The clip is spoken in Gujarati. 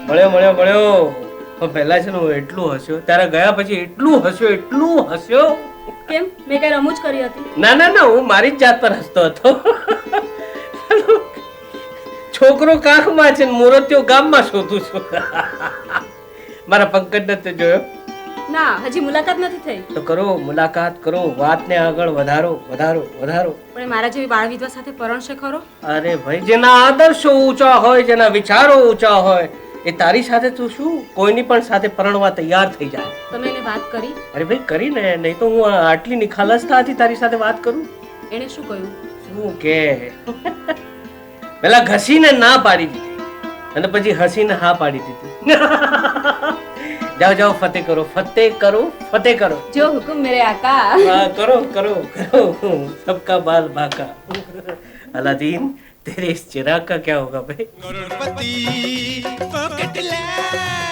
મળ્યો પણ પહેલા છે ને હું એટલું હસ્યો, ત્યારે ગયા પછી એટલું હસ્યો. કેમ મેં કઈ રમૂજ કરી હતી? ના હું મારી જ જાત પર હસતો હતો. છોકરો કાખમાં છે ને મૂર્તિઓ ગામમાં શોધું છું. મારા પંકજને તો જોયો? ના, હજી મુલાકાત નથી થઈ. તો કરો, મુલાકાત કરો, વાતને આગળ વધારો. પણ એ મારા જેવી બાળ વિધવા સાથે પરણશે ખરો? અરે ભાઈ, જેના આદર્શો ઊંચા હોય, જેના વિચારો ઊંચા હોય, એ તારી સાથે તું શું કોઈની પણ સાથે પરણવા તૈયાર થઈ જાય. તમે એને વાત કરી? અરે ભાઈ કરીને, નહીં તો હું આટલી નિખાલસતાથી તારી સાથે વાત કરું. એને શું કહ્યું? શું કે પેલા ઘસીને ના પાડી દીધી અને પછી હસીને હા પાડી દીધી. જાઓ ફતેહ કરો. જો હુકુમ મેરે આકા. हाँ, करो सबका बाल बाका. अलादीन, तेरे इस चिराग का क्या होगा भाई? करोड़पति पॉकेट लैंड